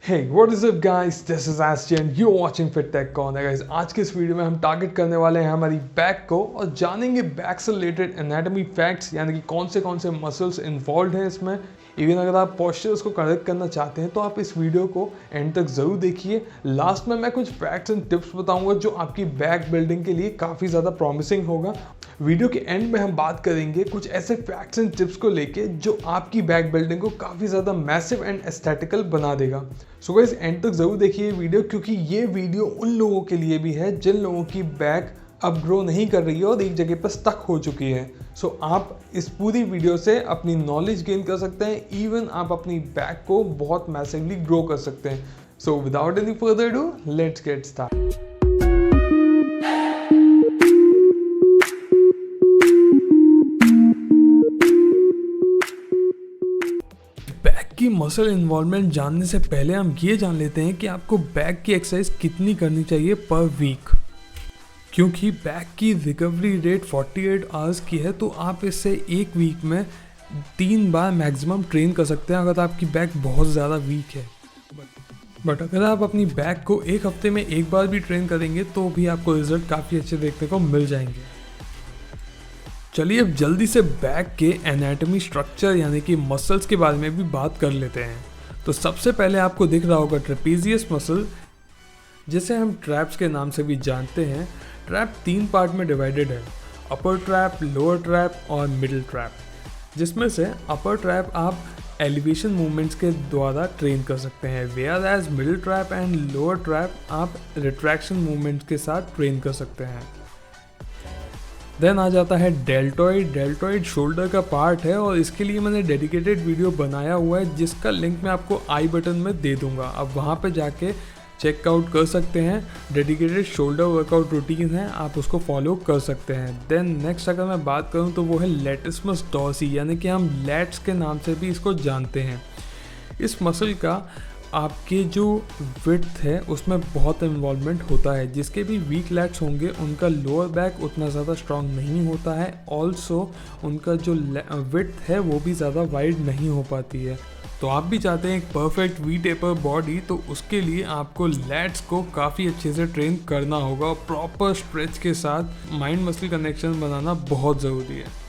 Hey, what is up guys? This is Ashton. You're watching Fit Tech Corner guys. आज के इस video में हम टारगेट करने वाले हैं हमारी बैक को और जानेंगे बैक से रिलेटेड एनाटॉमी फैक्ट्स, यानी कि कौन से मसल्स इन्वॉल्व हैं इसमें। इवन अगर आप पोस्चर्स को करेक्ट करना चाहते हैं तो आप इस वीडियो को एंड तक ज़रूर देखिए। लास्ट में मैं कुछ फैक्ट्स एंड टिप्स बताऊंगा जो आपकी बैक बिल्डिंग के लिए काफ़ी ज़्यादा प्रॉमिसिंग होगा। वीडियो के एंड में हम बात करेंगे कुछ ऐसे फैक्ट्स एंड टिप्स को लेके जो आपकी बैक बिल्डिंग को काफ़ी ज़्यादा मैसिव एंड एस्थेटिकल बना देगा। सो गाइस एंड तक ज़रूर देखिए वीडियो, क्योंकि ये वीडियो उन लोगों के लिए भी है जिन लोगों की बैक अब ग्रो नहीं कर रही है और एक जगह पर स्टक हो चुकी है। सो आप इस पूरी वीडियो से अपनी नॉलेज गेन कर सकते हैं, इवन आप अपनी बैक को बहुत मैसिवली ग्रो कर सकते हैं। So without any further do let's get start. Back की मसल इन्वॉल्वमेंट जानने से पहले हम ये जान लेते हैं कि आपको बैक की एक्सरसाइज कितनी करनी चाहिए पर वीक, क्योंकि बैक की रिकवरी रेट 48 आवर्स की है। तो आप इससे एक वीक में 3 बार मैक्सिमम ट्रेन कर सकते हैं अगर आपकी बैक बहुत ज़्यादा वीक है। बट अगर आप अपनी बैक को एक हफ्ते में एक बार भी ट्रेन करेंगे तो भी आपको रिजल्ट काफ़ी अच्छे देखने को मिल जाएंगे। चलिए अब जल्दी से बैक के एनाटॉमी स्ट्रक्चर यानी कि मसल्स के बारे में भी बात कर लेते हैं। तो सबसे पहले आपको दिख रहा होगा ट्रेपेजियस मसल, जिसे हम ट्रैप्स के नाम से भी जानते हैं। ट्रैप 3 पार्ट में डिवाइडेड है, अपर ट्रैप, लोअर ट्रैप और मिडिल ट्रैप, जिसमें से अपर ट्रैप आप एलिवेशन मूवमेंट्स के द्वारा ट्रेन कर सकते हैं, whereas middle trap and lower trap आप रिट्रैक्शन मूवमेंट्स के साथ ट्रेन कर सकते हैं। देन आ जाता है डेल्टॉइड। डेल्टॉइड शोल्डर का पार्ट है और इसके लिए मैंने डेडिकेटेड वीडियो बनाया हुआ है, जिसका लिंक मैं आपको आई बटन में दे दूंगा। अब वहाँ पे जाके चेकआउट कर सकते हैं। डेडिकेटेड शोल्डर वर्कआउट रूटीन है, आप उसको फॉलो कर सकते हैं। देन नेक्स्ट अगर मैं बात करूँ तो वो है लेटिस्मस डॉर्सी, यानी कि हम लैट्स के नाम से भी इसको जानते हैं। इस मसल का आपके जो विड्थ है उसमें बहुत इन्वॉल्वमेंट होता है। जिसके भी वीक लैट्स होंगे उनका लोअर बैक उतना ज़्यादा स्ट्रांग नहीं होता है, ऑल्सो उनका जो विड्थ है वो भी ज़्यादा वाइड नहीं हो पाती है। तो आप भी चाहते हैं एक परफेक्ट वी टेपर बॉडी, तो उसके लिए आपको लैट्स को काफ़ी अच्छे से ट्रेन करना होगा और प्रॉपर स्ट्रेच के साथ माइंड मसल कनेक्शन बनाना बहुत ज़रूरी है।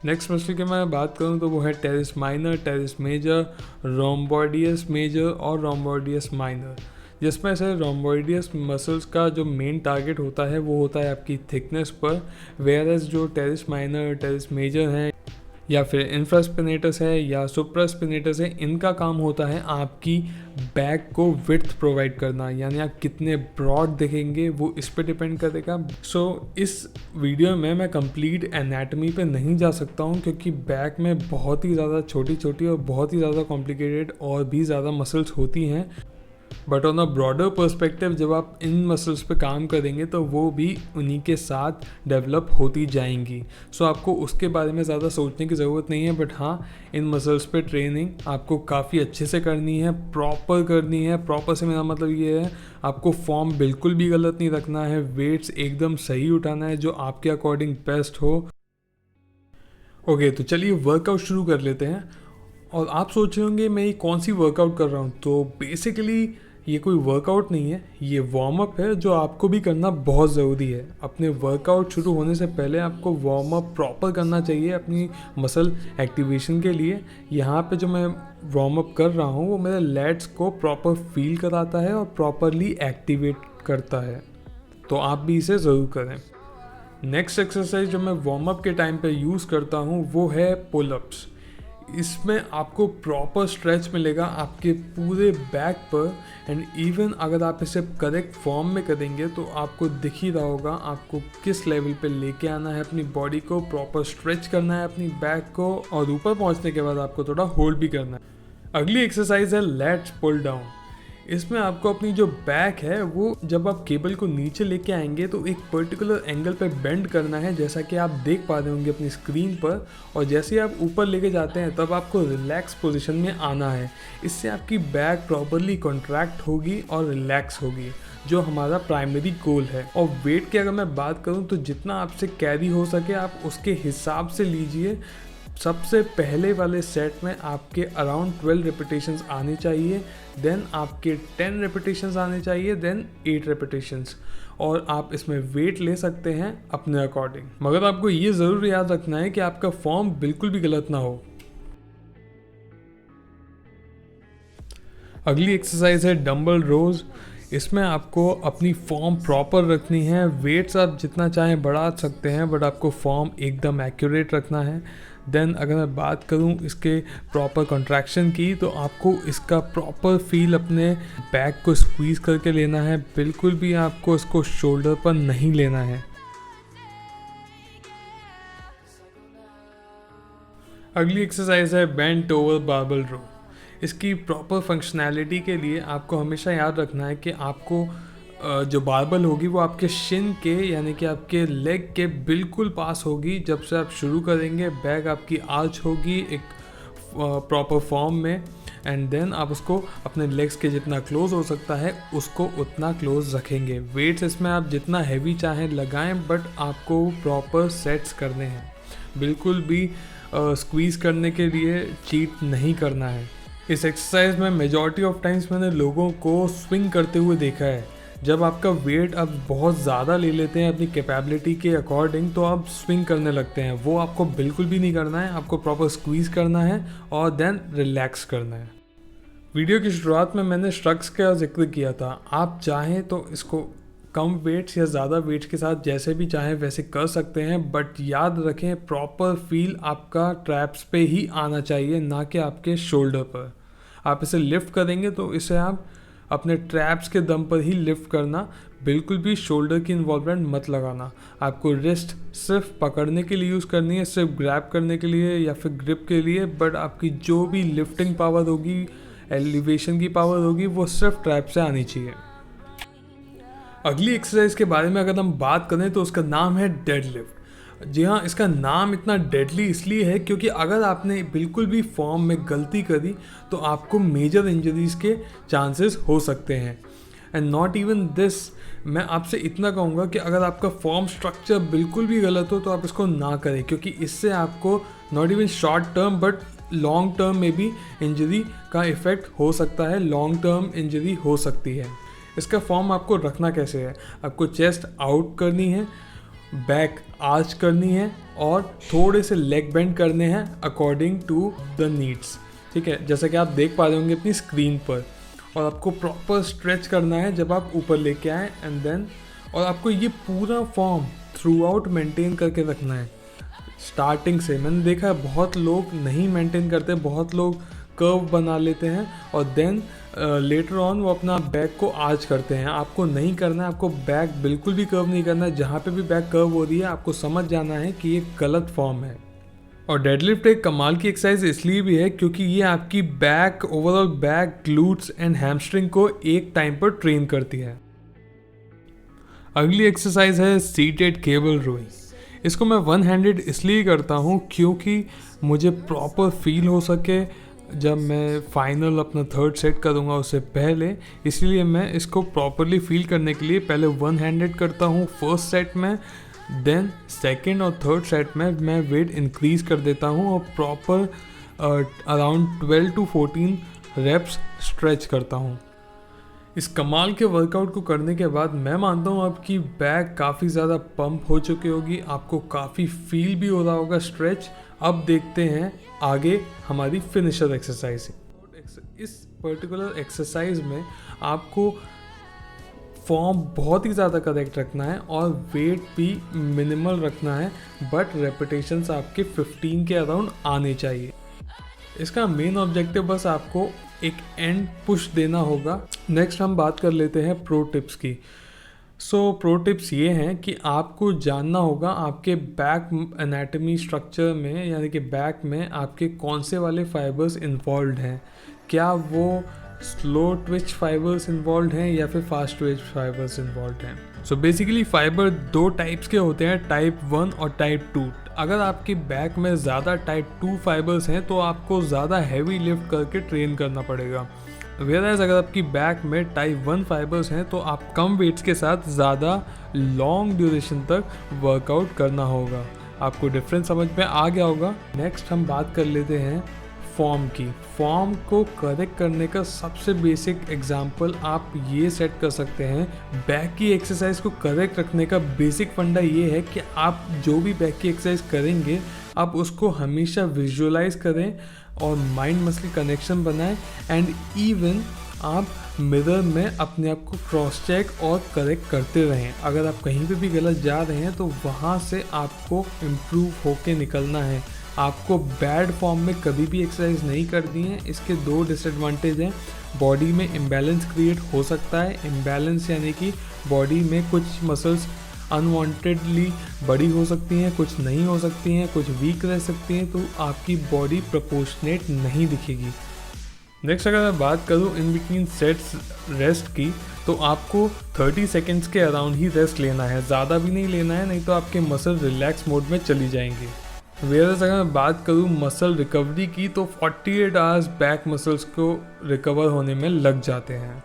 नेक्स्ट मसल की मैं बात करूं तो वो है teres minor, teres major, rhomboideus major और रोम्बोइडियस माइनर, जिसमें से रोम्बोइडियस मसल्स का जो मेन टारगेट होता है वो होता है आपकी थिकनेस पर, वेयर एज जो टेरिस माइनर, टेरिस मेजर हैं या फिर इंफ्रास्पिनेटस है या सुप्रास्पिनेटस है, इनका काम होता है आपकी बैक को विड्थ प्रोवाइड करना, यानी आप कितने ब्रॉड दिखेंगे वो इस पे डिपेंड करेगा। सो इस वीडियो में मैं कंप्लीट एनाटॉमी पे नहीं जा सकता हूँ, क्योंकि बैक में बहुत ही ज़्यादा छोटी छोटी और बहुत ही ज़्यादा कॉम्प्लिकेटेड और भी ज़्यादा मसल्स होती हैं। But on a broader perspective जब आप इन मसल्स पे काम करेंगे तो वो भी उन्हीं के साथ डेवलप होती जाएंगी। सो आपको उसके बारे में ज़्यादा सोचने की ज़रूरत नहीं है। बट हाँ, इन मसल्स पे ट्रेनिंग आपको काफ़ी अच्छे से करनी है, प्रॉपर करनी है। प्रॉपर से मेरा मतलब ये है आपको फॉर्म बिल्कुल भी गलत नहीं रखना है, वेट्स एकदम सही उठाना है जो आपके अकॉर्डिंग बेस्ट हो। ओके, तो चलिए वर्कआउट शुरू कर लेते हैं। और आप सोच रहे होंगे मैं ये कौन सी वर्कआउट कर रहा हूँ, तो बेसिकली ये कोई वर्कआउट नहीं है, ये वार्म अप है जो आपको भी करना बहुत ज़रूरी है। अपने वर्कआउट शुरू होने से पहले आपको वार्म अप प्रॉपर करना चाहिए अपनी मसल एक्टिवेशन के लिए। यहाँ पे जो मैं वार्म अप कर रहा हूँ वो मेरे लैट्स को प्रॉपर फील कराता है और प्रॉपरली एक्टिवेट करता है, तो आप भी इसे ज़रूर करें। नेक्स्ट एक्सरसाइज जो मैं वार्म अप के टाइम पे यूज़ करता हूँ वो है पुलअप्स। इसमें आपको प्रॉपर स्ट्रेच मिलेगा आपके पूरे बैक पर, एंड इवन अगर आप इसे करेक्ट फॉर्म में करेंगे तो आपको दिख ही रहा होगा आपको किस लेवल पे लेके आना है अपनी बॉडी को। प्रॉपर स्ट्रेच करना है अपनी बैक को और ऊपर पहुंचने के बाद आपको थोड़ा होल्ड भी करना है। अगली एक्सरसाइज है लैट्स पुल डाउन। इसमें आपको अपनी जो बैक है वो जब आप केबल को नीचे लेके आएंगे तो एक पर्टिकुलर एंगल पे बेंड करना है, जैसा कि आप देख पा रहे होंगे अपनी स्क्रीन पर। और जैसे ही आप ऊपर लेके जाते हैं तब आपको रिलैक्स पोजीशन में आना है। इससे आपकी बैक प्रॉपरली कॉन्ट्रैक्ट होगी और रिलैक्स होगी, जो हमारा प्राइमरी गोल है। और वेट की अगर मैं बात करूं तो जितना आपसे कैरी हो सके आप उसके हिसाब से लीजिए। सबसे पहले वाले सेट में आपके अराउंड 12 रेपिटेशंस आनी चाहिए, देन आपके 10 रेपिटेशंस आने चाहिए, देन 8 रेपिटेशंस, और आप इसमें वेट ले सकते हैं अपने अकॉर्डिंग। मगर आपको ये ज़रूर याद रखना है कि आपका फॉर्म बिल्कुल भी गलत ना हो। अगली एक्सरसाइज है डंबल रोज। इसमें आपको अपनी फॉर्म प्रॉपर रखनी है। वेट्स आप जितना चाहें बढ़ा सकते हैं, बट आपको फॉर्म एकदम एक्यूरेट रखना है। देन अगर मैं बात करूं इसके प्रॉपर कॉन्ट्रैक्शन की, तो आपको इसका प्रॉपर फील अपने बैक को स्क्वीज़ करके लेना है। बिल्कुल भी आपको इसको शोल्डर पर नहीं लेना है। अगली एक्सरसाइज है बेंट ओवर बारबेल रो। इसकी प्रॉपर फंक्शनैलिटी के लिए आपको हमेशा याद रखना है कि आपको जो बारबेल होगी वो आपके शिन के यानी कि आपके लेग के बिल्कुल पास होगी। जब से आप शुरू करेंगे बैक आपकी आर्च होगी एक प्रॉपर फॉर्म में, एंड देन आप उसको अपने लेग्स के जितना क्लोज हो सकता है उसको उतना क्लोज रखेंगे। वेट्स इसमें आप जितना हैवी चाहें लगाएं, बट आपको प्रॉपर सेट्स करने हैं। बिल्कुल भी स्क्वीज़ करने के लिए चीट नहीं करना है। इस एक्सरसाइज में मेजॉरिटी ऑफ टाइम्स मैंने लोगों को स्विंग करते हुए देखा है। जब आपका वेट आप बहुत ज़्यादा ले लेते हैं अपनी कैपेबिलिटी के अकॉर्डिंग, तो आप स्विंग करने लगते हैं। वो आपको बिल्कुल भी नहीं करना है। आपको प्रॉपर स्क्वीज़ करना है और देन रिलैक्स करना है। वीडियो की शुरुआत में मैंने स्ट्रक्स का जिक्र किया था। आप चाहें तो इसको कम वेट्स या ज़्यादा वेट्स के साथ जैसे भी चाहें वैसे कर सकते हैं, बट याद रखें प्रॉपर फील आपका ट्रैप्स पे ही आना चाहिए, ना कि आपके शोल्डर पर। आप इसे लिफ्ट करेंगे तो इसे आप अपने ट्रैप्स के दम पर ही लिफ्ट करना, बिल्कुल भी शोल्डर की इन्वॉल्वमेंट मत लगाना। आपको रिस्ट सिर्फ पकड़ने के लिए यूज़ करनी है, सिर्फ ग्रैब करने के लिए या फिर ग्रिप के लिए, बट आपकी जो भी लिफ्टिंग पावर होगी, एलिवेशन की पावर होगी, वो सिर्फ ट्रैप से आनी चाहिए। अगली एक्सरसाइज के बारे में अगर हम बात करें तो उसका नाम है डेडलिफ्ट। जी हाँ, इसका नाम इतना डेडली इसलिए है क्योंकि अगर आपने बिल्कुल भी फॉर्म में गलती करी तो आपको मेजर इंजरीज के चांसेस हो सकते हैं। एंड नॉट इवन दिस, मैं आपसे इतना कहूँगा कि अगर आपका फॉर्म स्ट्रक्चर बिल्कुल भी गलत हो तो आप इसको ना करें, क्योंकि इससे आपको not even short term but long term में भी इंजरी का इफ़ेक्ट हो सकता है, लॉन्ग टर्म इंजरी हो सकती है। इसका फॉर्म आपको रखना कैसे है? आपको चेस्ट आउट करनी है, बैक आर्च करनी है और थोड़े से लेग बेंड करने हैं अकॉर्डिंग टू द नीड्स। ठीक है, जैसा कि आप देख पा रहे होंगे अपनी स्क्रीन पर। और आपको प्रॉपर स्ट्रेच करना है जब आप ऊपर लेके आएँ, एंड देन और आपको ये पूरा फॉर्म थ्रू आउट मेंटेन करके रखना है स्टार्टिंग से। मैंने देखा है बहुत लोग नहीं मेंटेन करते, बहुत लोग कर्व बना लेते हैं और देन लेटर ऑन वो अपना बैक को आर्च करते हैं। आपको नहीं करना है, आपको बैक बिल्कुल भी कर्व नहीं करना है। जहाँ पे भी बैक कर्व हो रही है आपको समझ जाना है कि ये गलत फॉर्म है। और डेडलिफ्ट एक कमाल की एक्सरसाइज इसलिए भी है क्योंकि ये आपकी back, overall back, glutes and hamstring को एक टाइम पर ट्रेन करती है। अगली एक्सरसाइज है सीटेड केबल रोइंग। इसको मैं वन हैंडेड इसलिए करता हूँ क्योंकि मुझे प्रॉपर फील हो सके जब मैं फाइनल अपना थर्ड सेट करूँगा उससे पहले। इसलिए मैं इसको प्रॉपरली फील करने के लिए पहले वन हैंडेड करता हूँ फर्स्ट सेट में, देन सेकंड और थर्ड सेट में मैं वेट इंक्रीज कर देता हूँ और proper around 12 to 14 reps stretch करता हूँ। इस कमाल के वर्कआउट को करने के बाद मैं मानता हूँ आपकी बैक काफ़ी ज़्यादा पंप हो चुकी होगी, आपको काफ़ी फील भी हो रहा होगा स्ट्रेच। अब देखते हैं आगे हमारी फिनिशर एक्सरसाइज। इस पर्टिकुलर एक्सरसाइज में आपको फॉर्म बहुत ही ज़्यादा करेक्ट रखना है और वेट भी मिनिमल रखना है, बट रेपिटेशंस आपके 15 के अराउंड आने चाहिए। इसका मेन ऑब्जेक्टिव बस आपको एक एंड पुश देना होगा। नेक्स्ट हम बात कर लेते हैं प्रो टिप्स की। प्रो टिप्स ये हैं कि आपको जानना होगा आपके बैक एनाटमी स्ट्रक्चर में, यानी कि बैक में आपके कौन से वाले फाइबर्स इन्वॉल्व हैं। क्या वो स्लो ट्विच फाइबर्स इन्वॉल्व हैं या फिर फास्ट ट्विच फाइबर्स इन्वॉल्व हैं। बेसिकली फाइबर दो टाइप्स के होते हैं, टाइप 1 और टाइप 2। अगर आपकी बैक में ज़्यादा टाइप 2 फाइबर्स हैं तो आपको ज़्यादा हैवी लिफ्ट करके ट्रेन करना पड़ेगा। वेयरएज अगर आपकी बैक में टाइप 1 फाइबर्स हैं तो आप कम वेट्स के साथ ज़्यादा लॉन्ग ड्यूरेशन तक वर्कआउट करना होगा। आपको डिफरेंस समझ में आ गया होगा। नेक्स्ट हम बात कर लेते हैं फॉर्म की। फॉर्म को करेक्ट करने का सबसे बेसिक एग्जांपल आप ये सेट कर सकते हैं। बैक की एक्सरसाइज को करेक्ट रखने का बेसिक फंडा ये है कि आप जो भी बैक की एक्सरसाइज करेंगे आप उसको हमेशा विजुअलाइज करें और माइंड मसल कनेक्शन बनाएं एंड इवन आप मिरर में अपने आप को क्रॉस चेक और करेक्ट करते रहें। अगर आप कहीं पे भी गलत जा रहे हैं तो वहाँ से आपको इम्प्रूव होके निकलना है। आपको बैड फॉर्म में कभी भी एक्सरसाइज नहीं करनी है। इसके 2 डिसएडवांटेज हैं। बॉडी में इम्बैलेंस क्रिएट हो सकता है। इम्बैलेंस यानी कि बॉडी में कुछ मसल्स अनवांटेडली बड़ी हो सकती हैं, कुछ नहीं हो सकती हैं, कुछ वीक रह सकती हैं, तो आपकी बॉडी प्रोपोर्शनेट नहीं दिखेगी। नेक्स्ट अगर मैं बात करूँ इन बिटवीन सेट्स रेस्ट की, तो आपको 30 सेकेंड्स के अराउंड ही रेस्ट लेना है, ज़्यादा भी नहीं लेना है, नहीं तो आपके मसल रिलैक्स मोड में चली जाएंगे। वेयरएज़ अगर मैं बात करूँ मसल रिकवरी की, तो 48 आवर्स बैक मसल्स को रिकवर होने में लग जाते हैं।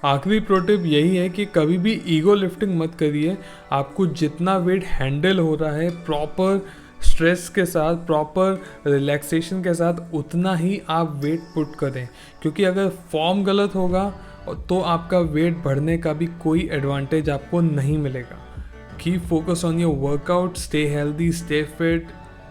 आखिरी प्रो टिप यही है कि कभी भी ईगो लिफ्टिंग मत करिए। आपको जितना वेट हैंडल हो रहा है प्रॉपर स्ट्रेस के साथ, प्रॉपर रिलैक्सेशन के साथ, उतना ही आप वेट पुट करें, क्योंकि अगर फॉर्म गलत होगा तो आपका वेट बढ़ने का भी कोई एडवांटेज आपको नहीं मिलेगा। Keep focus on your workout, stay healthy, stay fit.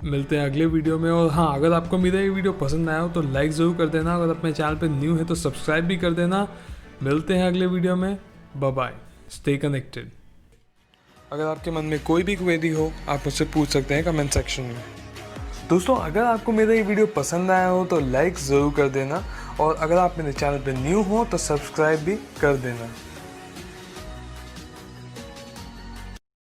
मिलते हैं अगले वीडियो में। और हाँ, अगर आपको मेरा ये वीडियो पसंद आया हो तो लाइक ज़रूर कर देना। अगर अपने चैनल पे न्यू है तो सब्सक्राइब भी कर देना। मिलते हैं अगले वीडियो में। Bye bye, stay connected. अगर आपके मन में कोई भी क्वेरी हो आप मुझसे पूछ सकते हैं कमेंट सेक्शन में। दोस्तों, अगर आपको मेरा ये वीडियो पसंद आया हो तो लाइक ज़रूर कर देना, और अगर आप मेरे चैनल पे न्यू हो तो सब्सक्राइब भी कर देना।